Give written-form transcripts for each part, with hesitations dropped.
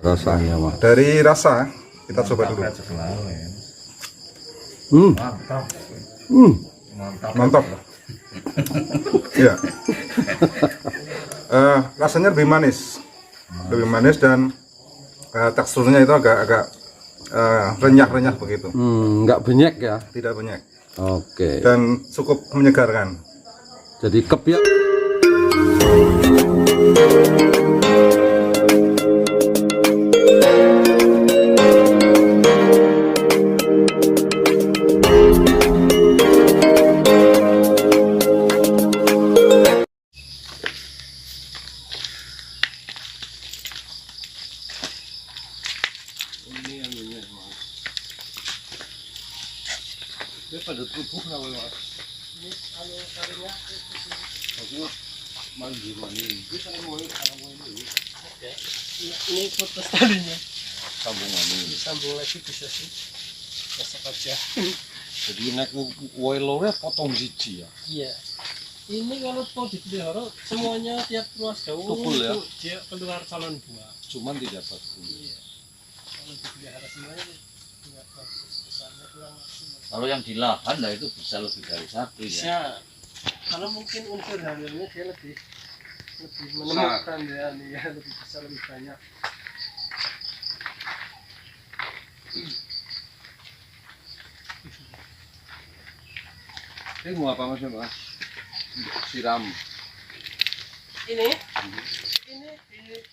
Rasanya Mas. Dari rasa kita coba dulu. Mantap. Mantap. Ya. Rasanya lebih manis, dan teksturnya itu agak renyah-renyah begitu. Nggak banyak ya? Tidak banyak. Oke. Dan cukup menyegarkan. Jadi kep ya. Pada tubuh nama Mas. Ini anu karinya itu mandi ini sana mau ini. Oke. Ini putus talinya. Sambungan ini. Sambung lagi bisa sih. Besok aja. Jadi nek woilore potong siji ya. Iya. Ini kalau mau dipelihara semuanya tiap ruas daun ya? Dia keluar calon buah. Cuman tidak bagus. Iya. Kalau dipelihara semuanya tidak bagus. Kesannya kurang maksimal. Kalau yang di lahan lah itu bisa lebih dari satu bisa. ya. Karena mungkin unsur hamilnya dia lebih menemukan ya, lebih bisa lebih banyak. Ini mau apa Mas? Siram. Ini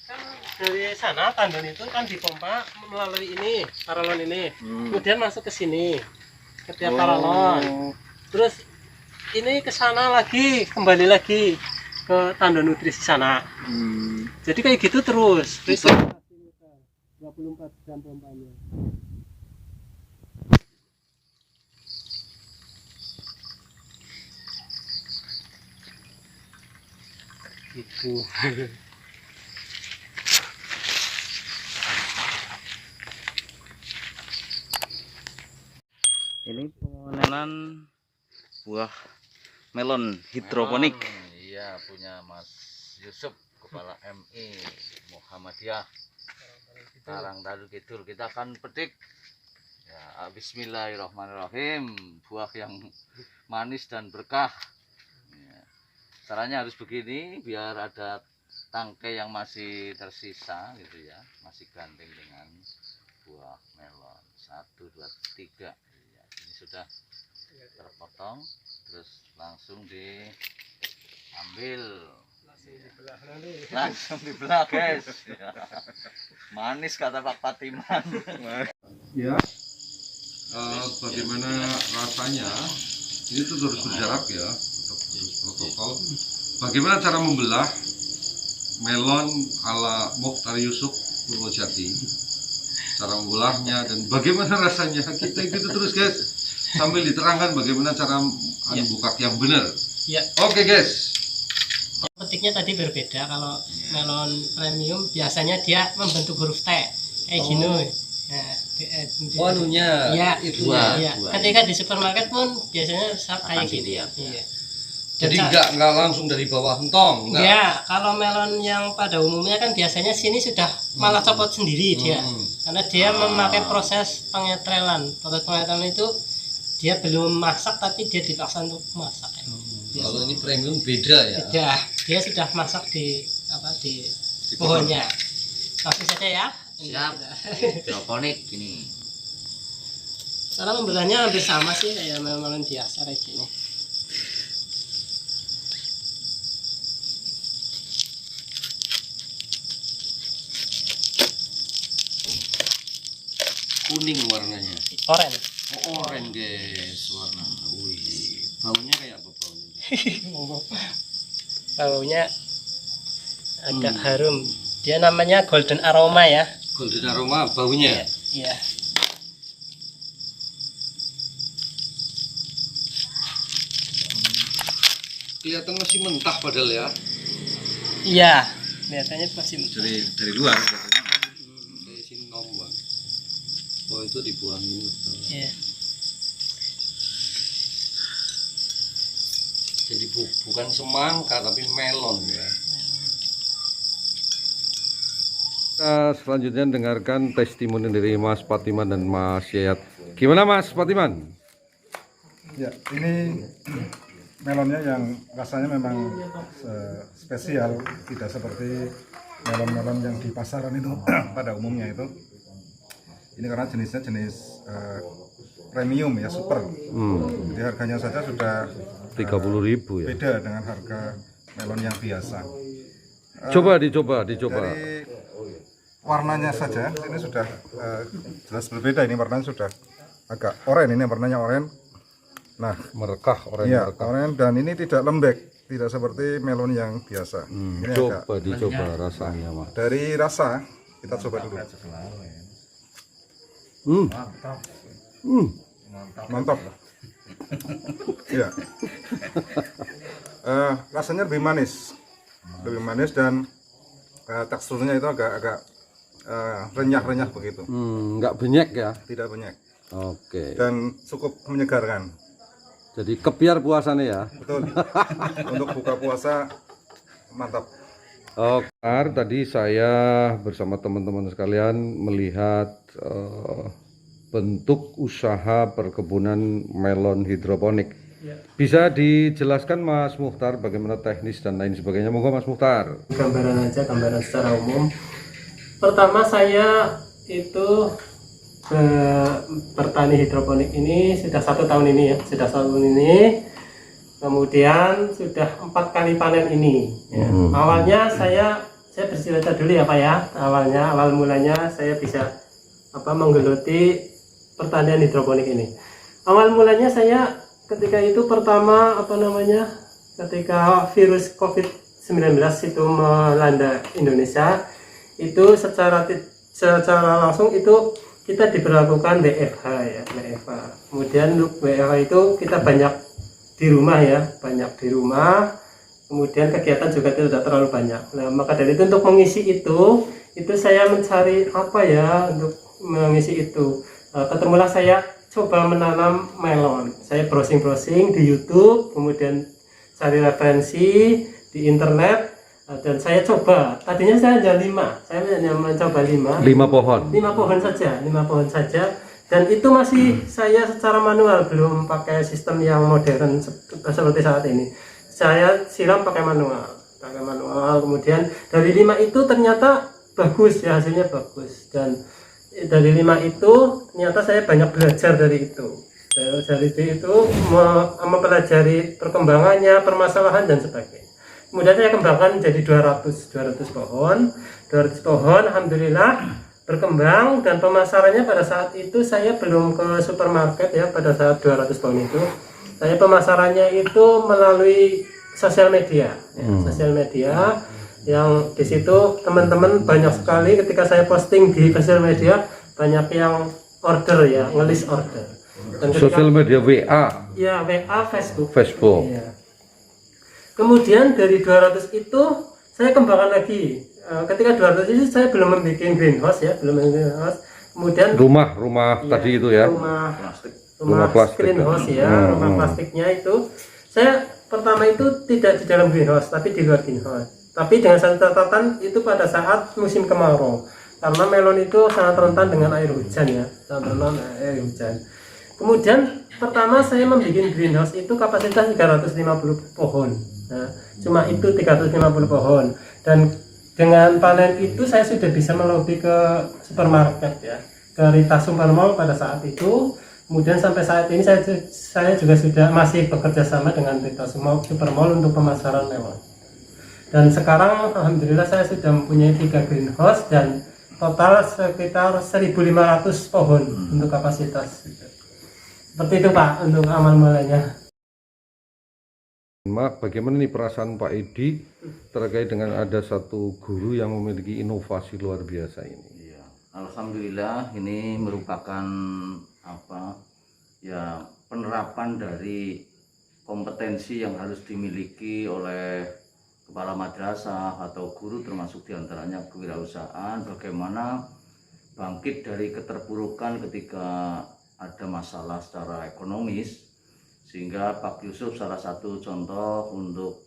kan dari sana tandon itu kan dipompa melalui ini paralon ini, kemudian masuk ke sini ke tiap paralon, terus ini ke sana lagi, kembali lagi ke tandon nutrisi sana. Jadi kayak gitu terus 24 jam pompanya gitu. Ini pengenalan buah melon hidroponik. Iya, punya Mas Yusuf, Kepala MI Muhammadiyah Karangtaruna Kidul. Kita akan petik. Ya, bismillahirrahmanirrahim. Buah yang manis dan berkah. Ya. Caranya harus begini biar ada tangkai yang masih tersisa gitu ya, masih gandeng dengan buah melon. 1, 2, 3. Ya, ini sudah terpotong, terus langsung diambil, langsung dibelah guys. Ya. Manis kata Pak Patiman. Ya, bagaimana rasanya? Ini tuh harus berjarak ya, untuk protokol. Bagaimana cara membelah melon ala Mokhtar Yusuf Purwojati? Cara membelahnya dan bagaimana rasanya? Kita ikuti terus guys, sambil diterangkan bagaimana cara buka yang benar. Ya. Oke guys. Petiknya tadi berbeda. Kalau melon premium biasanya dia membentuk huruf T kayak gini. Anunya ya, itu ya. Ketika di supermarket pun biasanya kayak gini ya. Iya. Jadi nggak langsung dari bawah entong. Ya, kalau melon yang pada umumnya kan biasanya sini sudah malah copot sendiri dia, karena dia memakai proses pengetrelan. Proses pengetrelan itu dia belum masak tapi dia dipaksa untuk masak. Kalau ini premium beda ya? Beda, dia sudah masak di pohonnya. Langsung saja ya. Siap. Hidroponik ini. Cara membelahnya hampir sama sih kayak melon biasa kayak gini. Kuning warnanya. Oranye. Oh, oranye guys warna. Wih, baunya kayak apa baunya? Baunya agak harum. Dia namanya golden aroma ya. Golden aroma baunya. Iya. Kelihatan masih mentah padahal ya. Iya, kelihatannya masih mentah. Dari luar katanya. Kayak sinom, Bang. Oh, itu dibuang ini. Iya. Jadi bukan semangka tapi melon ya. Kita selanjutnya dengarkan testimoni dari Mas Patiman dan Mas Yayat. Gimana Mas Patiman? Ya, ini melonnya yang rasanya memang spesial, tidak seperti melon-melon yang di pasaran itu pada umumnya itu. Ini karena jenisnya jenis premium ya, super. Jadi harganya saja sudah 30.000 ya. beda dengan harga melon yang biasa. Coba dicoba. Dari warnanya saja ini sudah jelas berbeda. Ini warnanya sudah agak oranye, ini warnanya oranye. Nah, Merekah oranye iya, merekah. oranye, dan ini tidak lembek, tidak seperti melon yang biasa. Ini agak, Coba dicoba rasanya Mas. dari rasa kita coba dulu. Mantap. Ya. Rasanya lebih manis dan teksturnya itu agak renyah-renyah begitu. Nggak banyak ya. Tidak banyak Oke. dan cukup menyegarkan. Jadi kepiar puasanya ya. Betul. Untuk buka puasa mantap. Oke, tadi saya bersama teman-teman sekalian melihat bentuk usaha perkebunan melon hidroponik. Bisa dijelaskan Mas Mukhtar bagaimana teknis dan lain sebagainya? Monggo Mas Mukhtar. Gambaran aja, gambaran secara umum. Pertama saya itu bertani hidroponik ini sudah 1 tahun ini ya, sudah 1 tahun ini. Kemudian sudah 4 kali panen ini. Ya. Awalnya saya bercerita dulu ya Pak ya. Awal mulanya saya bisa menggeluti pertanian hidroponik ini. Awal mulanya saya ketika itu pertama ketika virus COVID-19 itu melanda Indonesia, itu secara langsung itu kita diberlakukan WFH ya, WFH. Kemudian WFH itu kita banyak di rumah ya, kemudian kegiatan juga tidak terlalu banyak. Nah, maka dari itu untuk mengisi itu saya mencari apa ya untuk mengisi itu. Ketemulah saya coba menanam melon. Saya browsing di YouTube, kemudian cari referensi di internet, dan saya coba. Tadinya saya hanya 5, saya hanya mencoba 5 pohon. 5 pohon saja. Dan itu masih saya secara manual, belum pakai sistem yang modern seperti saat ini. Saya siram pakai manual. Kemudian dari 5 itu ternyata bagus ya, hasilnya bagus. Dan dari 5 itu ternyata saya banyak belajar dari itu. Dari itu mempelajari perkembangannya, permasalahan dan sebagainya. Kemudian saya kembangkan menjadi 200 pohon. 200 pohon alhamdulillah berkembang, dan pemasarannya pada saat itu saya belum ke supermarket ya. Pada saat 200 pohon itu saya pemasarannya itu melalui sosial media ya, sosial media yang di situ teman-teman banyak sekali ketika saya posting di sosial media, banyak yang order ya, ngelis order. Dan Sosial media WA. Ya, WA, Facebook. Ya. Kemudian dari 200 itu saya kembangkan lagi. Ketika 200 itu saya belum membuat greenhouse ya, Kemudian rumah tadi itu ya. Rumah plastik greenhouse ya, rumah plastiknya itu saya pertama itu tidak di dalam greenhouse tapi di luar greenhouse. Tapi dengan satu catatan, itu pada saat musim kemarau. Karena melon itu sangat rentan dengan air hujan ya, Kemudian pertama saya membuat greenhouse itu kapasitas 350 pohon. Nah, cuma itu 350 pohon. Dan dengan panen itu saya sudah bisa melobi ke supermarket ya, ke Rita Supermall pada saat itu. Kemudian sampai saat ini saya juga sudah masih bekerja sama dengan Rita Supermall untuk pemasaran melon. Dan sekarang alhamdulillah saya sudah mempunyai 3 greenhouse dan total sekitar 1.500 pohon untuk kapasitas. Seperti itu Pak untuk amal mulanya. Bagaimana nih perasaan Pak Edi terkait dengan ada satu guru yang memiliki inovasi luar biasa ini? Iya, alhamdulillah ini merupakan penerapan dari kompetensi yang harus dimiliki oleh kepala madrasah atau guru, termasuk diantaranya kewirausahaan, bagaimana bangkit dari keterpurukan ketika ada masalah secara ekonomis, sehingga Pak Yusuf salah satu contoh untuk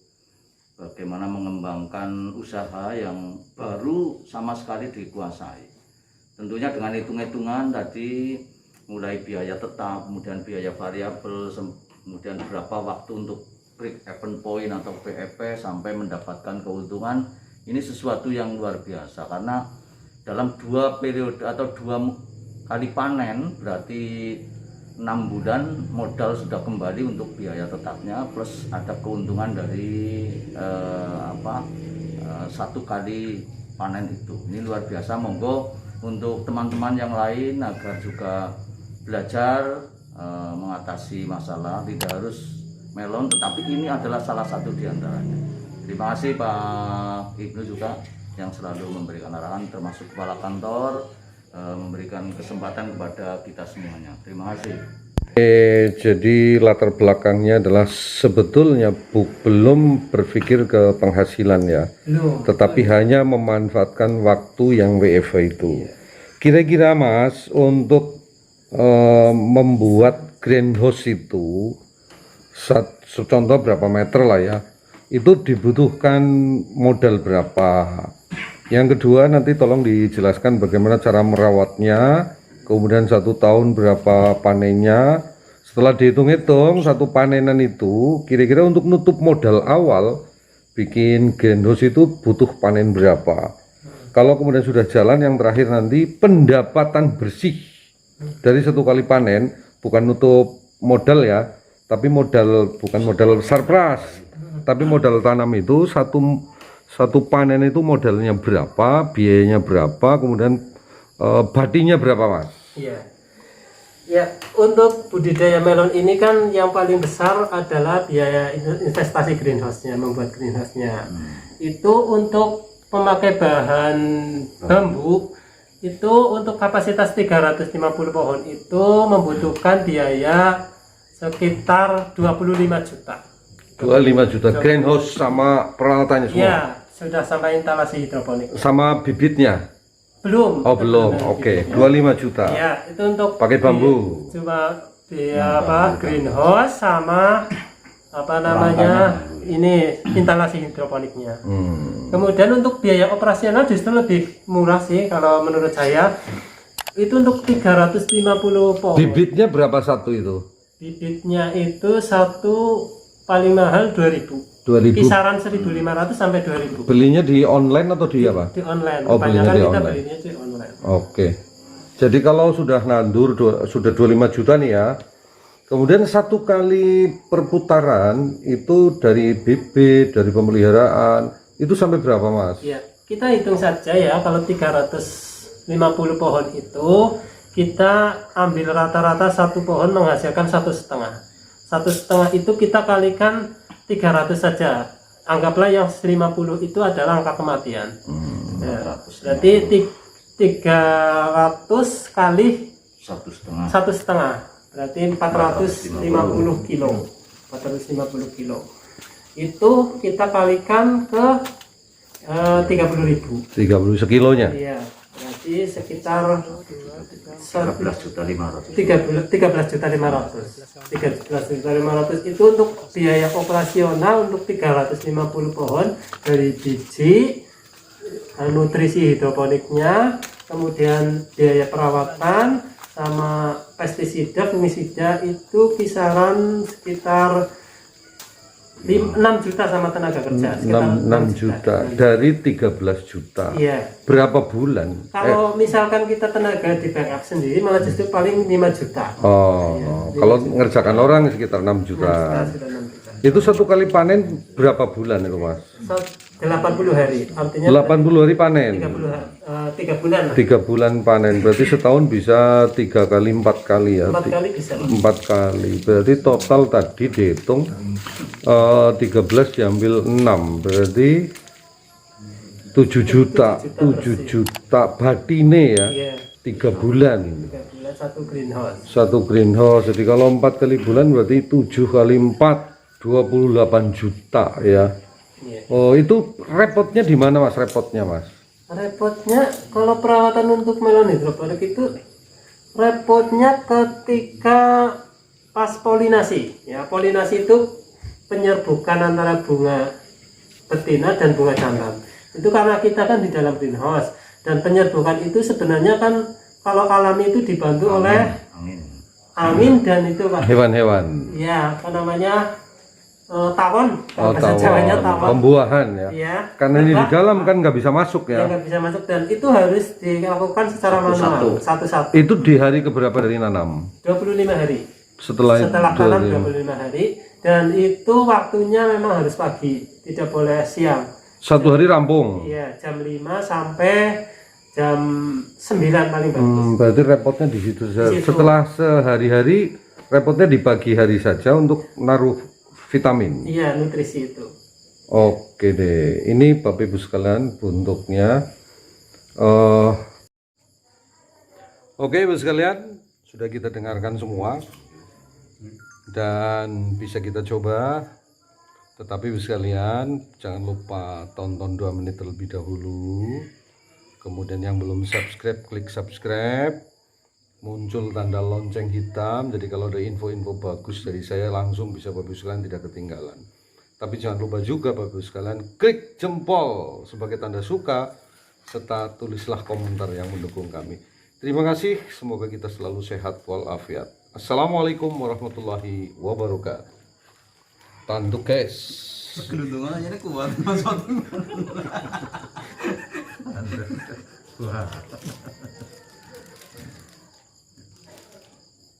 bagaimana mengembangkan usaha yang baru sama sekali dikuasai. Tentunya dengan hitung-hitungan tadi, mulai biaya tetap, kemudian biaya variabel, kemudian berapa waktu untuk break even point atau BEP sampai mendapatkan keuntungan. Ini sesuatu yang luar biasa, karena dalam 2 periode atau 2 kali panen berarti 6 bulan modal sudah kembali untuk biaya tetapnya, plus ada keuntungan dari 1 kali panen itu. Ini luar biasa. Monggo untuk teman-teman yang lain agar juga belajar mengatasi masalah, tidak harus melon, tetapi ini adalah salah satu di antaranya. Terima kasih Pak Ibnu juga yang selalu memberikan arahan, termasuk kepala kantor, memberikan kesempatan kepada kita semuanya. Terima kasih. Jadi latar belakangnya adalah sebetulnya belum berpikir ke penghasilan ya, tetapi hanya memanfaatkan waktu yang WFH itu. Kira-kira Mas, untuk membuat greenhouse itu, contoh berapa meter lah ya, itu dibutuhkan modal berapa? Yang kedua, nanti tolong dijelaskan bagaimana cara merawatnya, kemudian 1 tahun berapa panennya. Setelah dihitung-hitung 1 panenan itu kira-kira untuk nutup modal awal bikin greenhouse itu butuh panen berapa. Kalau kemudian sudah jalan, yang terakhir nanti pendapatan bersih dari 1 kali panen, bukan nutup modal ya, tapi modal, bukan modal surplus, tapi modal tanam itu satu panen itu modalnya berapa, biayanya berapa, kemudian badinya berapa Mas? Iya. Ya, untuk budidaya melon ini kan yang paling besar adalah biaya investasi greenhouse-nya, membuat greenhouse-nya. Itu untuk memakai bahan bambu, itu untuk kapasitas 350 pohon itu membutuhkan biaya sekitar 25 juta. 25 juta greenhouse sama peralatannya semua? Iya, sudah sampai instalasi hidroponik. Sama bibitnya? Belum. Oh belum, oke. 25 juta. Ya, itu untuk pakai bambu. Cuma greenhouse sama ini instalasi hidroponiknya. Kemudian untuk biaya operasional justru lebih murah sih kalau menurut saya. Itu untuk 350 pohon. Bibitnya berapa satu itu? Bibitnya itu satu paling mahal 2000. Kisaran 1.500 sampai 2.000. Belinya di online atau di apa? Di online. Oh, belinya di kita online. belinya di online. Oke. Jadi kalau sudah nandur sudah 25 juta nih ya. Kemudian 1 kali perputaran itu dari bibit, dari pemeliharaan, itu sampai berapa Mas? Ya, kita hitung saja ya, kalau 350 pohon itu kita ambil rata-rata 1 pohon menghasilkan 1,5. 1,5 itu kita kalikan 300 saja. Anggaplah yang 50 itu adalah angka kematian. Berarti 300 kali 1,5. Berarti 450 kilo. 450 kilo. Itu kita kalikan ke 30.000. 30 sekilonya? Iya. Berarti sekitar 13.500. 13.500 itu untuk biaya operasional untuk 350 pohon, dari biji, nutrisi hidroponiknya, kemudian biaya perawatan sama pestisida, fungisida itu kisaran sekitar 6 juta sama tenaga kerja. 6 juta dari 13 juta. Iya. Berapa bulan? Kalau misalkan kita tenaga di backup sendiri malah justru paling 5 juta. Oh, Ya, kalau ngerjakan orang sekitar 6 juta. Itu 1 kali panen berapa bulan itu Mas? 80 hari. Artinya 80 hari panen. 3 bulan lah. 3 bulan panen. Berarti setahun bisa 3 kali 4 kali ya. 4 kali bisa. 4 kali. Berarti total tadi dihitung 13 diambil 6. Berarti 7 juta. 7 juta batine ya. Iya. 3 bulan. 3 bulan 1 greenhouse. 1 greenhouse. Jadi kalau 4 kali bulan berarti 7 kali 4 28 juta ya. Iya. Oh, itu repotnya di mana Mas? Repotnya Mas? Repotnya kalau perawatan untuk melon hidroponik itu repotnya ketika pas polinasi. Ya, polinasi itu penyerbukan antara bunga betina dan bunga jantan. Itu karena kita kan di dalam greenhouse, dan penyerbukan itu sebenarnya kan kalau alami itu dibantu oleh angin dan itu Pak. Hewan-hewan. Ya, apa namanya? Tawon. Oh, Bahasa Jawanya tawon. Pembuahan ya. Ya. Karena ini di Maka- dalam kan nggak bisa masuk Ya, ya. nggak bisa masuk, dan itu harus dilakukan secara manual satu-satu. Itu di hari keberapa dari nanam? 25 hari. Setelah Tanam 25 hari, dan itu waktunya memang harus pagi, tidak boleh siang. satu hari rampung. Iya, jam 5 sampai jam 9 paling bagus. Berarti repotnya di situ. situ. Setelah sehari-hari, repotnya di pagi hari saja untuk naruh vitamin. Iya, nutrisi itu. Oke deh, ini Bapak Ibu sekalian bentuknya. Oke Ibu sekalian, sudah kita dengarkan semua dan bisa kita coba. Tetapi Ibu sekalian, jangan lupa tonton 2 menit terlebih dahulu. Kemudian yang belum subscribe, klik subscribe. Muncul tanda lonceng hitam, jadi kalau ada info-info bagus dari saya langsung bisa Bapak Ibu sekalian tidak ketinggalan. Tapi jangan lupa juga Bapak Ibu sekalian klik jempol sebagai tanda suka, serta tulislah komentar yang mendukung kami. Terima kasih, semoga kita selalu sehat walafiat. Assalamualaikum warahmatullahi wabarakatuh. Tanduk guys. Kerudungan aja kuat. Mas.